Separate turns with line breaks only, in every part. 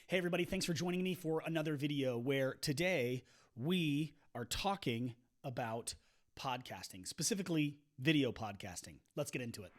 Hey everybody, thanks for joining me for another video where today we are talking about podcasting, specifically video podcasting. Let's get into it.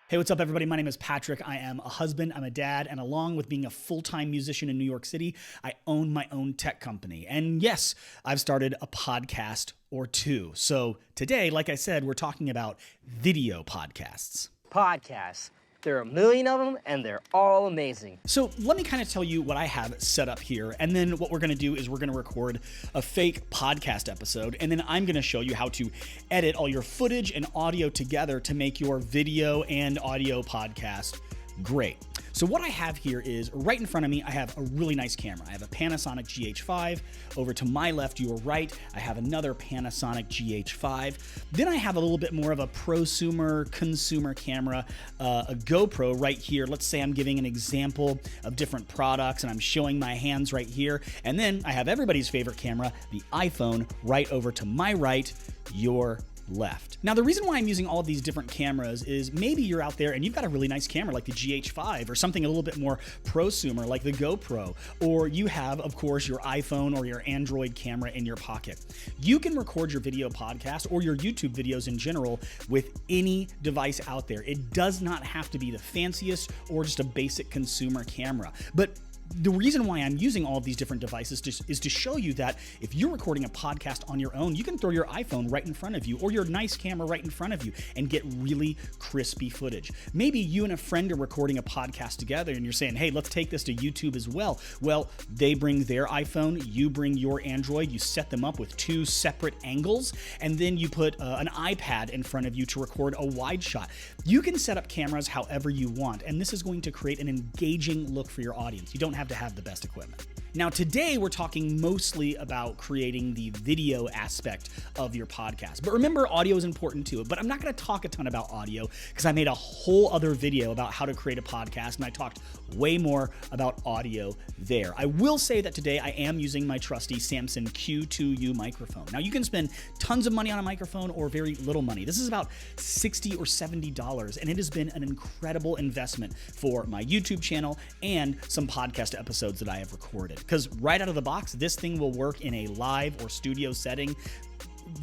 Hey, what's up, everybody? My name is Patrick. I am a husband, I'm a dad, and along with being a full-time musician in New York City, I own my own tech company. And yes, I've started a podcast or two. So today, like I said, we're talking about video podcasts.
Podcasts. There are a million of them, and they're all amazing.
So let me kind of tell you what I have set up here, and then what we're going to do is we're going to record a fake podcast episode, and then I'm going to show you how to edit all your footage and audio together to make your video and audio podcast great. So what I have here is right in front of me, I have a really nice camera. I have a Panasonic GH5. Over to my left, your right, I have another Panasonic GH5. Then I have a little bit more of a prosumer consumer camera, a GoPro right here. Let's say I'm giving an example of different products and I'm showing my hands right here. And then I have everybody's favorite camera, the iPhone, right over to my right, your left. Now, the reason why I'm using all of these different cameras is maybe you're out there and you've got a really nice camera like the GH5 or something a little bit more prosumer like the GoPro, or you have, of course, your iPhone or your Android camera in your pocket. You can record your video podcast or your YouTube videos in general with any device out there. It does not have to be the fanciest or just a basic consumer camera. But the reason why I'm using all of these different devices is to show you that if you're recording a podcast on your own, you can throw your iPhone right in front of you or your nice camera right in front of you and get really crispy footage. Maybe you and a friend are recording a podcast together and you're saying, hey, let's take this to YouTube as well. Well, they bring their iPhone, you bring your Android, you set them up with two separate angles, and then you put an iPad in front of you to record a wide shot. You can set up cameras however you want, and this is going to create an engaging look for your audience. You don't have to have the best equipment. Now, today we're talking mostly about creating the video aspect of your podcast. But remember, audio is important too. But I'm not going to talk a ton about audio because I made a whole other video about how to create a podcast, and I talked way more about audio there. I will say that today I am using my trusty Samson Q2U microphone. Now, you can spend tons of money on a microphone or very little money. This is about $60 or $70, and it has been an incredible investment for my YouTube channel and some podcast episodes that I have recorded. Because right out of the box, this thing will work in a live or studio setting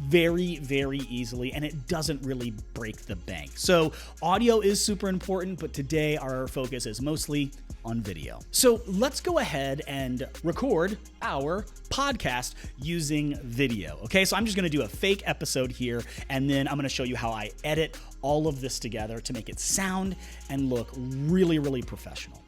very, very easily, and it doesn't really break the bank. So audio is super important, but today our focus is mostly on video. So let's go ahead and record our podcast using video. Okay, so I'm just gonna do a fake episode here, and then I'm gonna show you how I edit all of this together to make it sound and look really, really professional.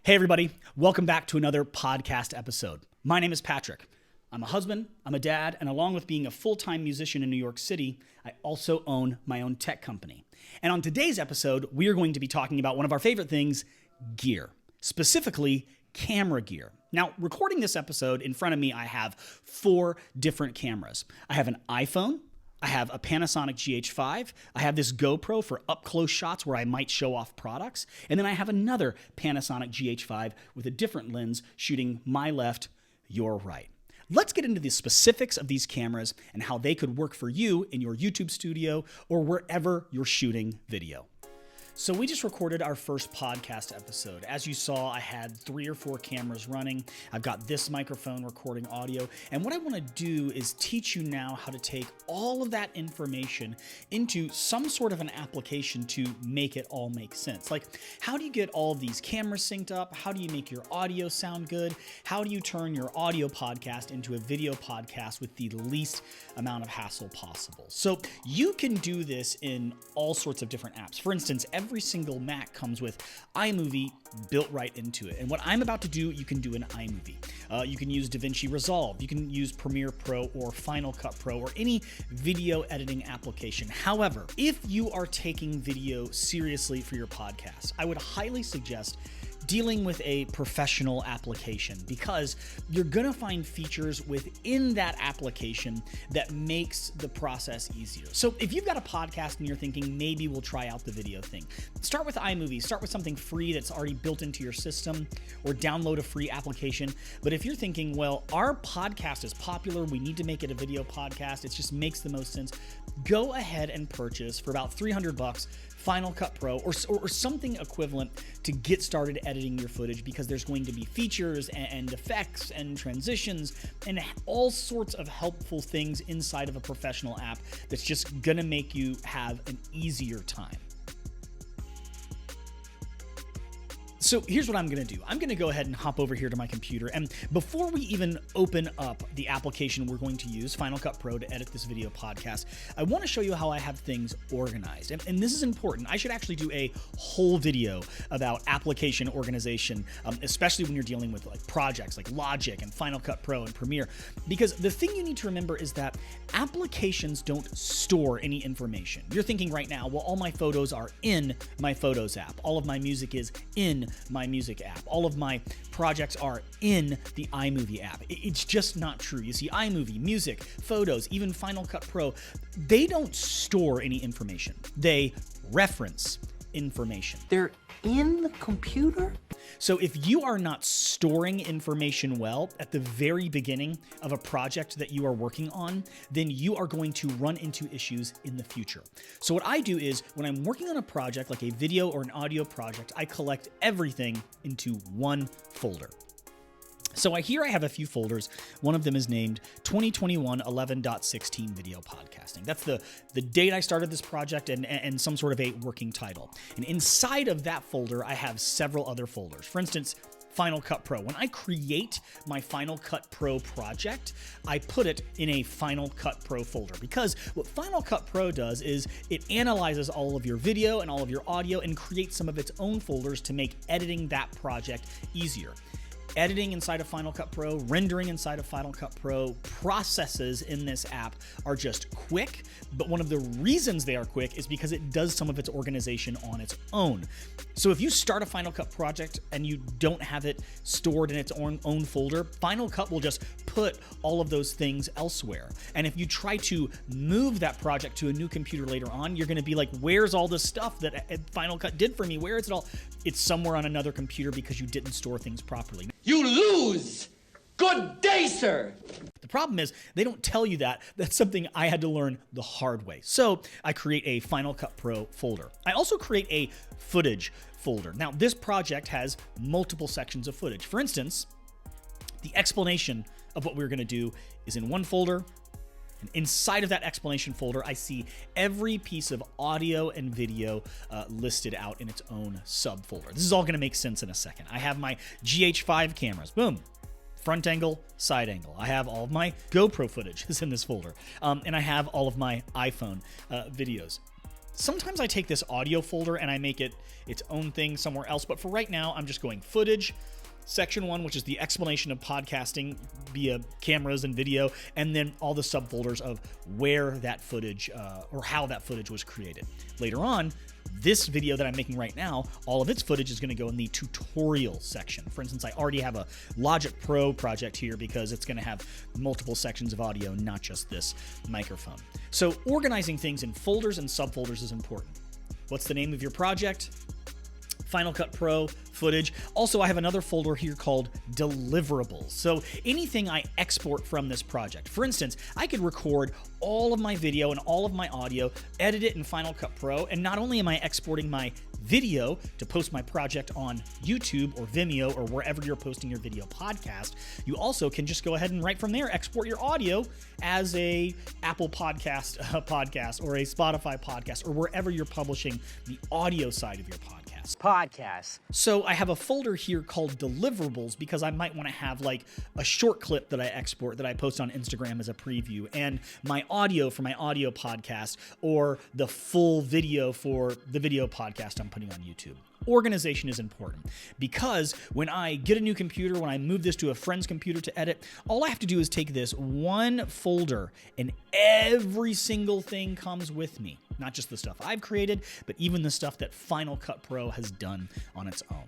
Hey everybody, welcome back to another podcast episode. My name is Patrick. I'm a husband, I'm a dad, and along with being a full-time musician in New York City, I also own my own tech company. And on today's episode, we are going to be talking about one of our favorite things, gear, specifically camera gear. Now, recording this episode in front of me, I have 4 different cameras. I have an iPhone, I have a Panasonic GH5, I have this GoPro for up-close shots where I might show off products, and then I have another Panasonic GH5 with a different lens shooting my left, your right. Let's get into the specifics of these cameras and how they could work for you in your YouTube studio or wherever you're shooting video. So we just recorded our first podcast episode. As you saw, I had 3 or 4 cameras running. I've got this microphone recording audio. And what I want to do is teach you now how to take all of that information into some sort of an application to make it all make sense. Like, how do you get all of these cameras synced up? How do you make your audio sound good? How do you turn your audio podcast into a video podcast with the least amount of hassle possible? So you can do this in all sorts of different apps. For instance, every single Mac comes with iMovie built right into it. And what I'm about to do, you can do in iMovie. You can use DaVinci Resolve. You can use Premiere Pro or Final Cut Pro or any video editing application. However, if you are taking video seriously for your podcast, I would highly suggest dealing with a professional application, because you're gonna find features within that application that makes the process easier. So if you've got a podcast and you're thinking maybe we'll try out the video thing, start with iMovie, start with something free that's already built into your system, or download a free application. But if you're thinking, well, our podcast is popular, we need to make it a video podcast, it just makes the most sense, go ahead and purchase for about $300 Final Cut Pro or something equivalent to get started editing your footage, because there's going to be features and effects and transitions and all sorts of helpful things inside of a professional app that's just gonna make you have an easier time. So here's what I'm gonna do. I'm gonna go ahead and hop over here to my computer, and before we even open up the application we're going to use, Final Cut Pro, to edit this video podcast, I wanna show you how I have things organized. And this is important. I should actually do a whole video about application organization, especially when you're dealing with like projects like Logic and Final Cut Pro and Premiere, because the thing you need to remember is that applications don't store any information. You're thinking right now, well, all my photos are in my Photos app. All of my music is in my music app. All of my projects are in the iMovie app. It's just not true. You see, iMovie, music, photos, even Final Cut Pro, they don't store any information. They reference information.
They're in the computer?
So if you are not storing information well at the very beginning of a project that you are working on, then you are going to run into issues in the future. So what I do is, when I'm working on a project like a video or an audio project, I collect everything into one folder. So here I have a few folders. One of them is named 2021 11.16 Video Podcasting. That's the date I started this project and some sort of a working title. And inside of that folder, I have several other folders. For instance, Final Cut Pro. When I create my Final Cut Pro project, I put it in a Final Cut Pro folder, because what Final Cut Pro does is it analyzes all of your video and all of your audio and creates some of its own folders to make editing that project easier. Editing inside of Final Cut Pro, rendering inside of Final Cut Pro, processes in this app are just quick, but one of the reasons they are quick is because it does some of its organization on its own. So if you start a Final Cut project and you don't have it stored in its own folder, Final Cut will just put all of those things elsewhere. And if you try to move that project to a new computer later on, you're gonna be like, where's all this stuff that Final Cut did for me? Where is it all? It's somewhere on another computer because you didn't store things properly.
You lose! Good day, sir!
The problem is, they don't tell you that. That's something I had to learn the hard way. So I create a Final Cut Pro folder. I also create a footage folder. Now, this project has multiple sections of footage. For instance, the explanation of what we're gonna do is in one folder. And inside of that explanation folder, I see every piece of audio and video listed out in its own subfolder. This is all gonna make sense in a second. I have my GH5 cameras, boom, front angle, side angle. I have all of my GoPro footage is in this folder. And I have all of my iPhone videos. Sometimes I take this audio folder and I make it its own thing somewhere else, but for right now, I'm just going footage, Section 1, which is the explanation of podcasting via cameras and video, and then all the subfolders of where that footage or how that footage was created. Later on, this video that I'm making right now, all of its footage is going to go in the tutorial section. For instance, I already have a Logic Pro project here because it's going to have multiple sections of audio, not just this microphone. So organizing things in folders and subfolders is important. What's the name of your project? Final Cut Pro, footage. Also, I have another folder here called deliverables. So anything I export from this project. For instance, I could record all of my video and all of my audio, edit it in Final Cut Pro, and not only am I exporting my video to post my project on YouTube or Vimeo or wherever you're posting your video podcast, you also can just go ahead and right from there export your audio as a Apple podcast or a Spotify podcast or wherever you're publishing the audio side of your podcast. So I have a folder here called deliverables because I might want to have like a short clip that I export that I post on Instagram as a preview, and my audio for my audio podcast, or the full video for the video podcast I'm putting on YouTube. Organization is important because when I get a new computer, when I move this to a friend's computer to edit, all I have to do is take this one folder and every single thing comes with me. Not just the stuff I've created, but even the stuff that Final Cut Pro has done on its own.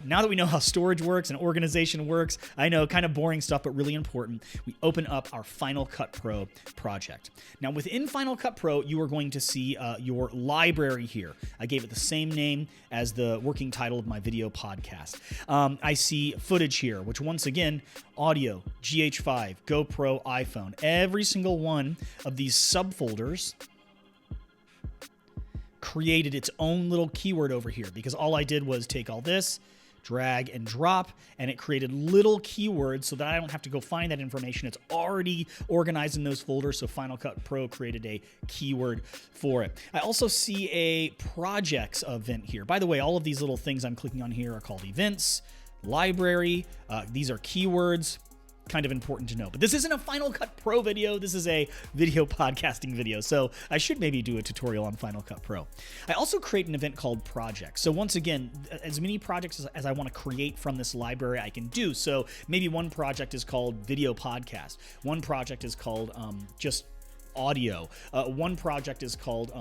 Now that we know how storage works and organization works, I know, kind of boring stuff, but really important, we open up our Final Cut Pro project. Now, within Final Cut Pro, you are going to see your library here. I gave it the same name as the working title of my video podcast. I see footage here, which once again, audio, GH5, GoPro, iPhone. Every single one of these subfolders created its own little keyword over here, because all I did was take all this, drag and drop, and it created little keywords so that I don't have to go find that information. It's already organized in those folders, so Final Cut Pro created a keyword for it. I also see a projects event here. By the way, all of these little things I'm clicking on here are called events, library. These are keywords. Kind of important to know. But this isn't a Final Cut Pro video. This is a video podcasting video. So I should maybe do a tutorial on Final Cut Pro. I also create an event called projects. So once again, as many projects as I want to create from this library, I can do. So maybe one project is called video podcast. One project is called just audio. One project is called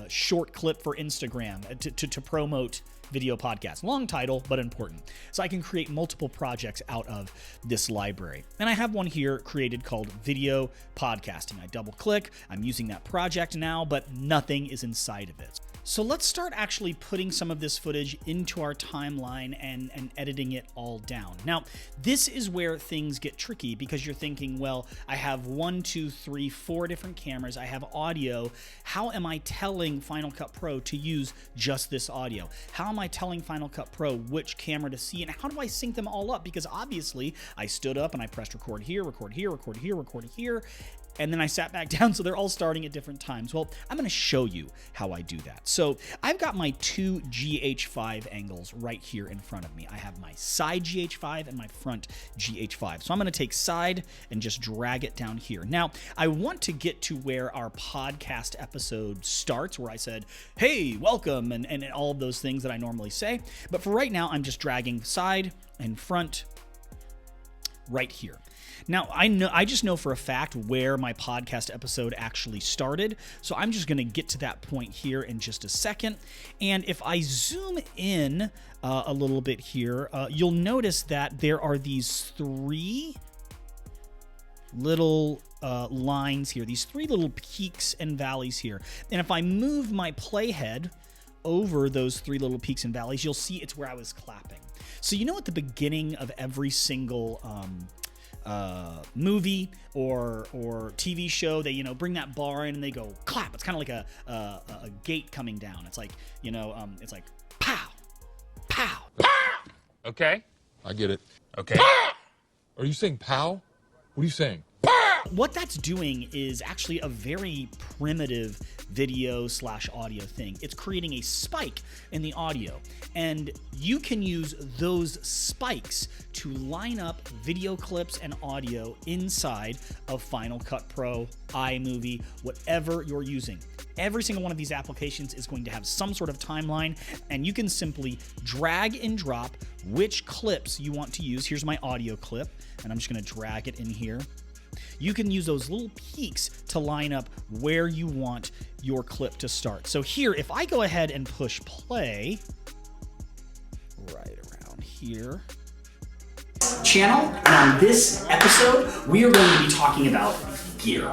short clip for Instagram to promote video podcast. Long title, but important. So I can create multiple projects out of this library. And I have one here created called video podcasting. I double click, I'm using that project now, but nothing is inside of it. So let's start actually putting some of this footage into our timeline and editing it all down. Now, this is where things get tricky, because you're thinking, well, I have 1, 2, 3, 4 different cameras. I have audio. How am I telling Final Cut Pro to use just this audio? How am I telling Final Cut Pro which camera to see? And how do I sync them all up? Because obviously I stood up and I pressed record here, record here, record here, record here. And then I sat back down, so they're all starting at different times. Well, I'm going to show you how I do that. So I've got my 2 GH5 angles right here in front of me. I have my side GH5 and my front GH5. So I'm going to take side and just drag it down here. Now, I want to get to where our podcast episode starts, where I said, hey, welcome, and all of those things that I normally say. But for right now, I'm just dragging side and front right here. Now, I just know for a fact where my podcast episode actually started, so I'm just going to get to that point here in just a second. And if I zoom in a little bit here, you'll notice that there are these 3 little lines here, these 3 little peaks and valleys here. And if I move my playhead over those 3 little peaks and valleys, you'll see it's where I was clapping. So you know at the beginning of every single movie or TV show, they bring that bar in and they go clap. It's kind of like a gate coming down. It's like it's like pow, pow, pow.
Okay,
I get it.
okay.
Are you saying pow? What are you saying?
What that's doing is actually a very primitive video/audio thing. It's creating a spike in the audio, and you can use those spikes to line up video clips and audio inside of Final Cut Pro, iMovie, whatever you're using. Every single one of these applications is going to have some sort of timeline, and you can simply drag and drop which clips you want to use. Here's my audio clip, and I'm just going to drag it in here. You can use those little peaks to line up where you want your clip to start. So here, if I go ahead and push play right around here, channel, and on this episode, we are going to be talking about gear.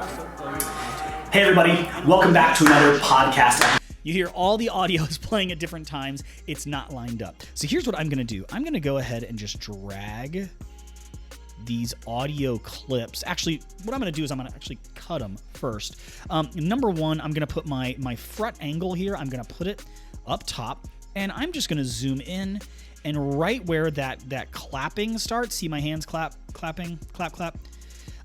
Hey everybody, welcome back to another podcast. You hear all the audio is playing at different times. It's not lined up. So here's what I'm going to do. I'm going to go ahead and just drag these audio clips. Actually, what I'm going to do is I'm going to actually cut them first. Number one, I'm going to put my front angle here. I'm going to put it up top, and I'm just going to zoom in, and right where that clapping starts, see my hands clapping, clap, clap.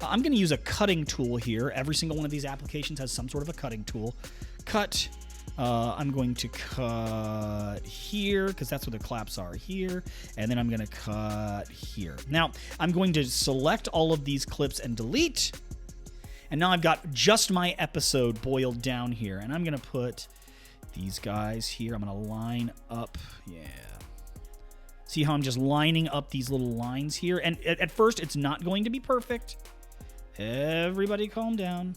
I'm going to use a cutting tool here. Every single one of these applications has some sort of a cutting tool. Cut. I'm going to cut here because that's where the claps are here. And then I'm going to cut here. Now, I'm going to select all of these clips and delete. And now I've got just my episode boiled down here. And I'm going to put these guys here. I'm going to line up. Yeah. See how I'm just lining up these little lines here? And at first, it's not going to be perfect. Everybody calm down.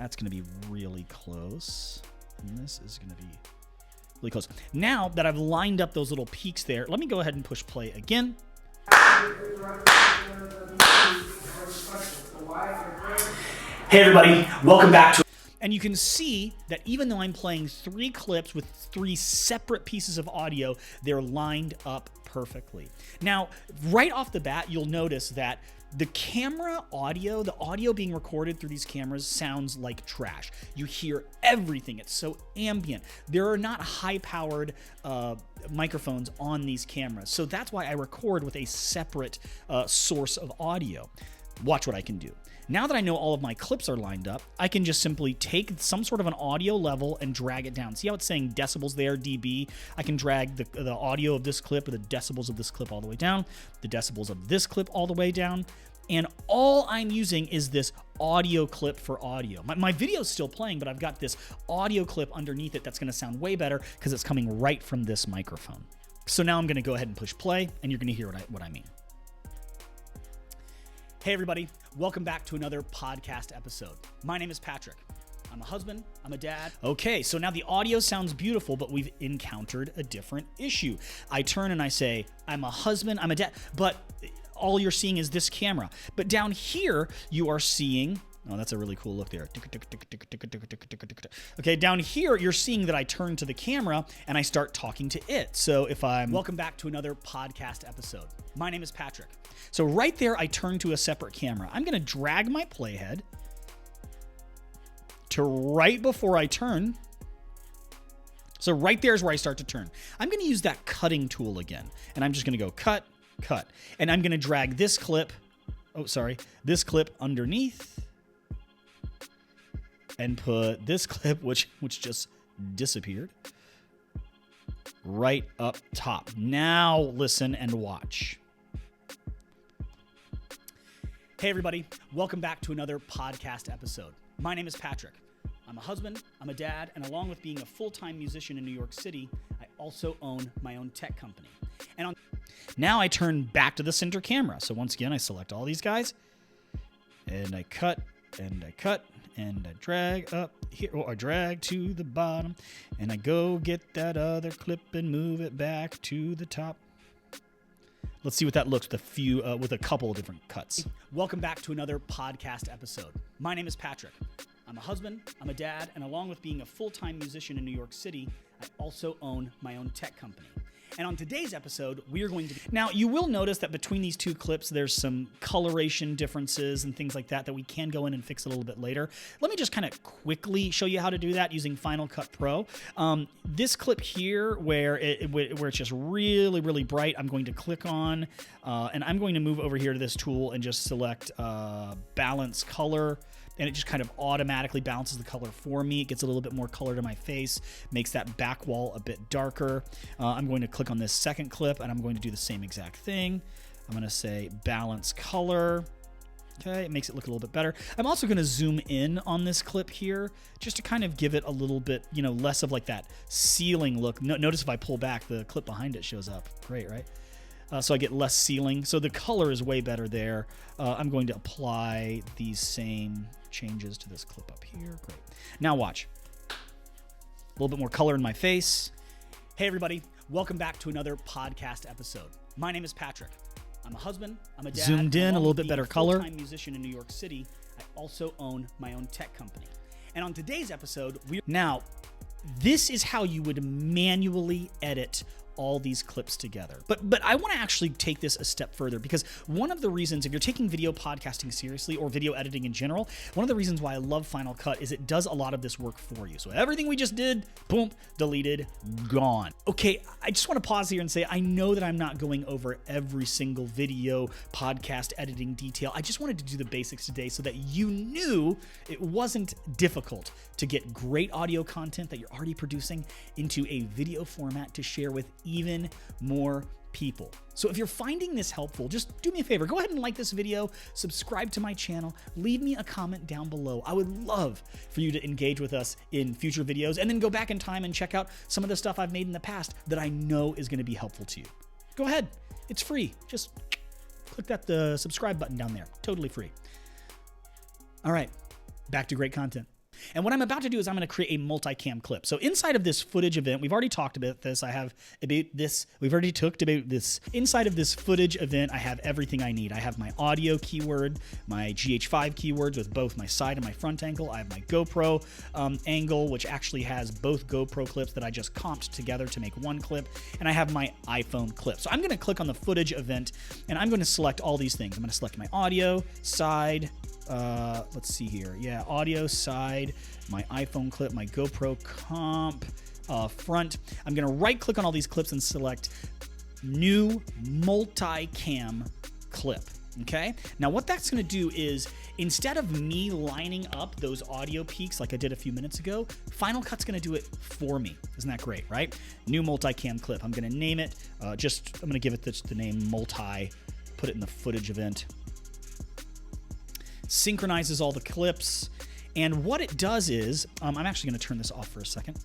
That's going to be really close. And this is going to be really close. Now that I've lined up those little peaks there, let me go ahead and push play again. Hey everybody, welcome back to... And you can see that even though I'm playing 3 clips with 3 separate pieces of audio, they're lined up perfectly. Now, right off the bat, you'll notice that the camera audio, the audio being recorded through these cameras sounds like trash. You hear everything. It's so ambient. There are not high-powered microphones on these cameras. So that's why I record with a separate source of audio. Watch what I can do. Now that I know all of my clips are lined up, I can just simply take some sort of an audio level and drag it down. See how it's saying decibels there, dB? I can drag the audio of this clip or the decibels of this clip all the way down, the decibels of this clip all the way down, and all I'm using is this audio clip for audio. My video's still playing, but I've got this audio clip underneath it that's gonna sound way better because it's coming right from this microphone. So now I'm gonna go ahead and push play, and you're gonna hear what I mean. Hey everybody, welcome back to another podcast episode. My name is Patrick. I'm a husband, I'm a dad. Okay, so now the audio sounds beautiful, but we've encountered a different issue. I turn and I say, I'm a husband, I'm a dad, but all you're seeing is this camera. But down here, you are seeing, oh, that's a really cool look there. Okay, down here, you're seeing that I turn to the camera and I start talking to it. So if I'm... Welcome back to another podcast episode. My name is Patrick. So right there, I turn to a separate camera. I'm gonna drag my playhead to right before I turn. So right there is where I start to turn. I'm gonna use that cutting tool again. And I'm just gonna go cut, cut. And I'm gonna drag this clip, this clip underneath and put this clip, which just disappeared, right up top. Now listen and watch. Hey everybody, welcome back to another podcast episode. My name is Patrick. I'm a husband, I'm a dad, and along with being a full-time musician in New York City, I also own my own tech company. And now I turn back to the center camera. So once again, I select all these guys, and I cut, and I cut, and I drag up here, or I drag to the bottom, and I go get that other clip and move it back to the top. Let's see what that looks with a couple of different cuts. Welcome back to another podcast episode. My name is Patrick. I'm a husband, I'm a dad, and along with being a full-time musician in New York City, I also own my own tech company. And on today's episode, we are going to... Now, you will notice that between these 2 clips, there's some coloration differences and things like that we can go in and fix a little bit later. Let me just kind of quickly show you how to do that using Final Cut Pro. This clip here, where it's just really, really bright, I'm going to click on, and I'm going to move over here to this tool and just select Balance Color. And it just kind of automatically balances the color for me. It gets a little bit more color to my face, makes that back wall a bit darker. I'm going to click on this second clip, and I'm going to do the same exact thing. I'm going to say balance color. Okay, it makes it look a little bit better. I'm also going to zoom in on this clip here, just to kind of give it a little bit, less of like that ceiling look. Notice if I pull back, the clip behind it shows up. Great, right? So I get less ceiling. So the color is way better there. I'm going to apply these same changes to this clip up here. Great. Now watch. A little bit more color in my face. Hey everybody, welcome back to another podcast episode. My name is Patrick. I'm a husband, I'm a dad. Zoomed in, a little bit better color. Full-time musician in New York City. I also own my own tech company. And on today's episode, Now, this is how you would manually edit all these clips together. But I want to actually take this a step further, because one of the reasons, if you're taking video podcasting seriously or video editing in general, one of the reasons why I love Final Cut is it does a lot of this work for you. So everything we just did, boom, deleted, gone. Okay, I just want to pause here and say, I know that I'm not going over every single video podcast editing detail. I just wanted to do the basics today so that you knew it wasn't difficult to get great audio content that you're already producing into a video format to share with even more people. So if you're finding this helpful, just do me a favor, go ahead and like this video, subscribe to my channel, leave me a comment down below. I would love for you to engage with us in future videos, and then go back in time and check out some of the stuff I've made in the past that I know is going to be helpful to you. Go ahead, it's free. Just click the subscribe button down there, totally free. All right, back to great content. And what I'm about to do is I'm going to create a multicam clip. So inside of this footage event, we've already talked about this. We've already talked about this. Inside of this footage event, I have everything I need. I have my audio keyword, my GH5 keywords with both my side and my front angle. I have my GoPro angle, which actually has both GoPro clips that I just comped together to make one clip. And I have my iPhone clip. So I'm going to click on the footage event and I'm going to select all these things. I'm going to select my audio, side, let's see here. Yeah, audio, side, my iPhone clip, my GoPro comp, front. I'm going to right click on all these clips and select new multicam clip. Okay. Now what that's going to do is instead of me lining up those audio peaks like I did a few minutes ago, Final Cut's going to do it for me. Isn't that great, right? New multicam clip. I'm going to name it, I'm going to give it the name multi, put it in the footage event. Synchronizes all the clips. And what it does is, I'm actually going to turn this off for a second.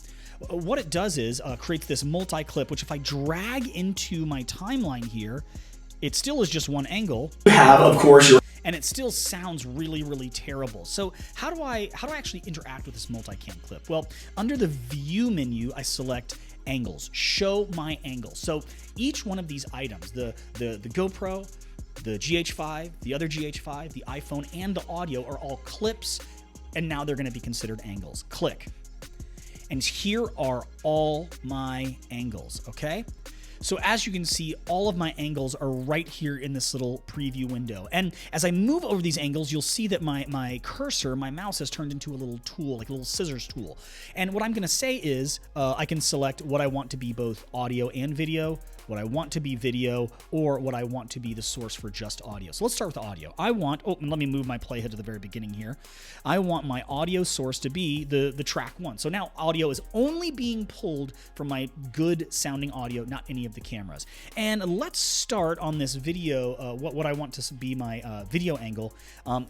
What it does is creates this multi-clip, which if I drag into my timeline here, it still is just one angle.
You have, of course,
and it still sounds really, really terrible. So how do I actually interact with this multicam clip? Well, under the view menu, I select angles, show my angles. So each one of these items, the GoPro, the GH5, the other GH5, the iPhone, and the audio are all clips, and now they're going to be considered angles. Click. And here are all my angles, okay? So as you can see, all of my angles are right here in this little preview window. And as I move over these angles, you'll see that my cursor, my mouse has turned into a little tool, like a little scissors tool. And what I'm going to say is I can select what I want to be both audio and video, what I want to be video, or what I want to be the source for just audio. So let's start with audio. And let me move my playhead to the very beginning here. I want my audio source to be the track one. So now audio is only being pulled from my good sounding audio, not any of the cameras. And let's start on this video, what I want to be my video angle.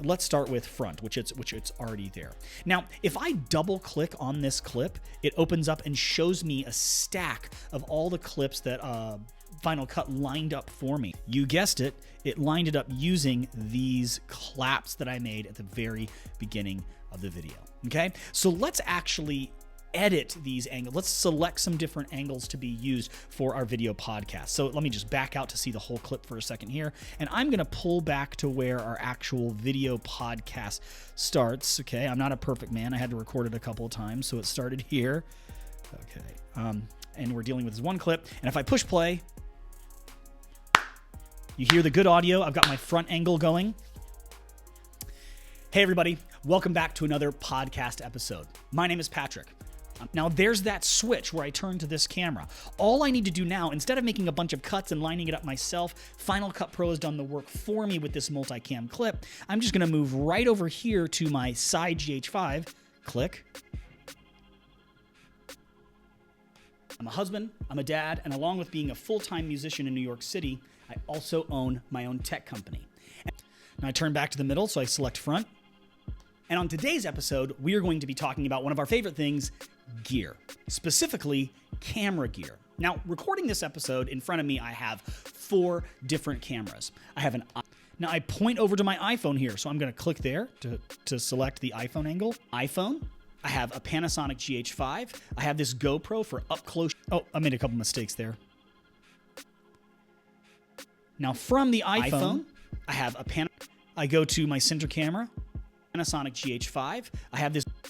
Let's start with front, which it's already there. Now, if I double click on this clip, it opens up and shows me a stack of all the clips that Final Cut lined up for me. You guessed it, it lined it up using these claps that I made at the very beginning of the video. Okay, so let's actually edit these angles. Let's select some different angles to be used for our video podcast. So let me just back out to see the whole clip for a second here. And I'm going to pull back to where our actual video podcast starts. Okay, I'm not a perfect man. I had to record it a couple of times, so it started here. Okay, and we're dealing with this one clip. And if I push play, you hear the good audio. I've got my front angle going. Hey everybody, welcome back to another podcast episode. My name is Patrick. Now there's that switch where I turn to this camera. All I need to do now, instead of making a bunch of cuts and lining it up myself, Final Cut Pro has done the work for me with this multicam clip. I'm just gonna move right over here to my side GH5, click. I'm a husband, I'm a dad, and along with being a full-time musician in New York City, I also own my own tech company. Now I turn back to the middle, so I select front. And on today's episode, we are going to be talking about one of our favorite things, gear, specifically camera gear. Now, recording this episode in front of me, I have 4 different cameras. Now I point over to my iPhone here, so I'm going to click there to select the iPhone angle. iPhone. I have a Panasonic GH5. I have this GoPro for up close. Oh, I made a couple mistakes there. Now from the iPhone, I have I go to my center camera, Panasonic GH5.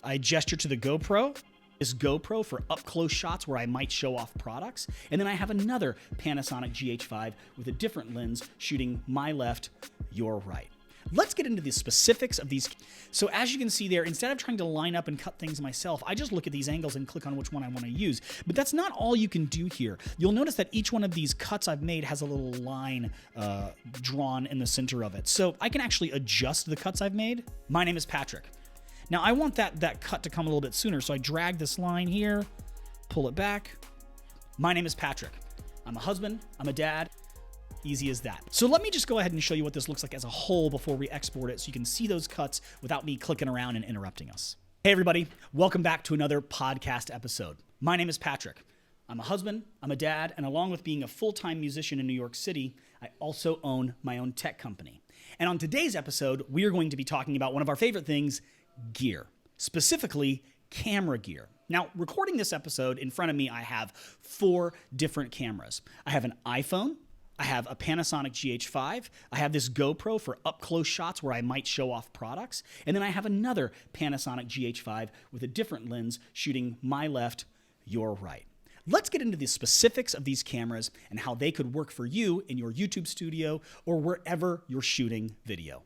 I gesture to the GoPro, this GoPro for up close shots where I might show off products. And then I have another Panasonic GH5 with a different lens shooting my left, your right. Let's get into the specifics of these. So as you can see there, instead of trying to line up and cut things myself, I just look at these angles and click on which one I want to use. But that's not all you can do here. You'll notice that each one of these cuts I've made has a little line drawn in the center of it. So I can actually adjust the cuts I've made. My name is Patrick. Now I want that cut to come a little bit sooner. So I drag this line here, pull it back. My name is Patrick. I'm a husband, I'm a dad. Easy as that. So let me just go ahead and show you what this looks like as a whole before we export it so you can see those cuts without me clicking around and interrupting us. Hey everybody, welcome back to another podcast episode. My name is Patrick. I'm a husband, I'm a dad, and along with being a full-time musician in New York City, I also own my own tech company. And on today's episode, we are going to be talking about one of our favorite things, gear. specifically camera gear. Now, recording this episode, in front of me, I have 4 different cameras. I have an iPhone, I have a Panasonic GH5, I have this GoPro for up-close shots where I might show off products, and then I have another Panasonic GH5 with a different lens shooting my left, your right. Let's get into the specifics of these cameras and how they could work for you in your YouTube studio or wherever you're shooting video.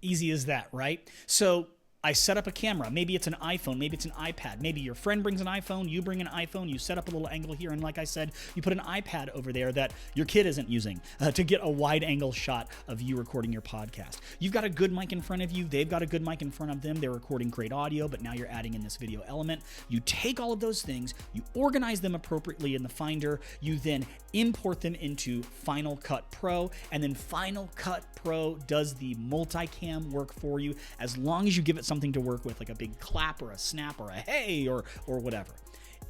Easy as that, right? So I set up a camera. Maybe it's an iPhone, maybe it's an iPad. Maybe your friend brings an iPhone, you bring an iPhone, you set up a little angle here, and like I said, you put an iPad over there that your kid isn't using to get a wide angle shot of you recording your podcast. You've got a good mic in front of you, they've got a good mic in front of them, they're recording great audio, but now you're adding in this video element. You take all of those things, you organize them appropriately in the Finder, you then import them into Final Cut Pro, and then Final Cut Pro does the multicam work for you as long as you give it something to work with, like a big clap or a snap or a hey or whatever.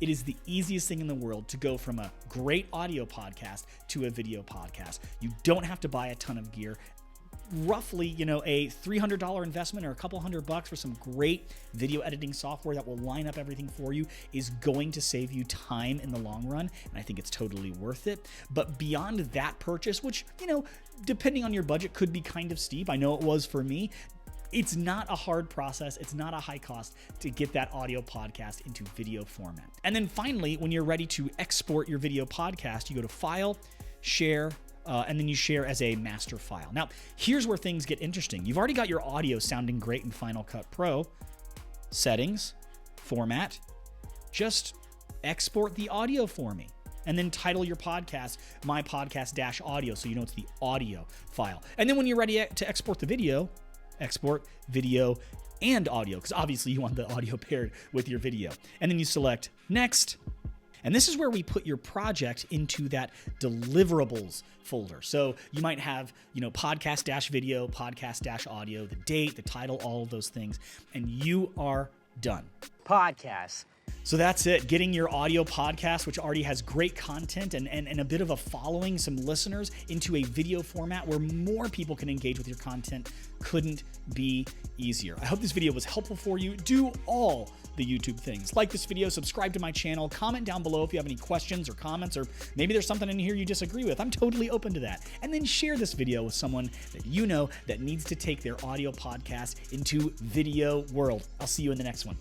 It is the easiest thing in the world to go from a great audio podcast to a video podcast. You don't have to buy a ton of gear. Roughly, a $300 investment or a couple $100 for some great video editing software that will line up everything for you is going to save you time in the long run, and I think it's totally worth it. But beyond that purchase, which, depending on your budget could be kind of steep, I know it was for me, it's not a hard process, it's not a high cost to get that audio podcast into video format. And then finally, when you're ready to export your video podcast, you go to File, Share, and then you share as a master file. Now, here's where things get interesting. You've already got your audio sounding great in Final Cut Pro. Settings, Format, just export the audio for me. And then title your podcast, My Podcast Audio, so you know it's the audio file. And then when you're ready to export the video, export video and audio, because obviously you want the audio paired with your video. And then you select Next. And this is where we put your project into that deliverables folder. So you might have, podcast-video, podcast-audio, the date, the title, all of those things, and you are done.
Podcasts.
So that's it, getting your audio podcast, which already has great content and a bit of a following, some listeners, into a video format where more people can engage with your content couldn't be easier. I hope this video was helpful for you. Do all the YouTube things. Like this video, subscribe to my channel, comment down below if you have any questions or comments, or maybe there's something in here you disagree with. I'm totally open to that. And then share this video with someone that you know that needs to take their audio podcast into video world. I'll see you in the next one.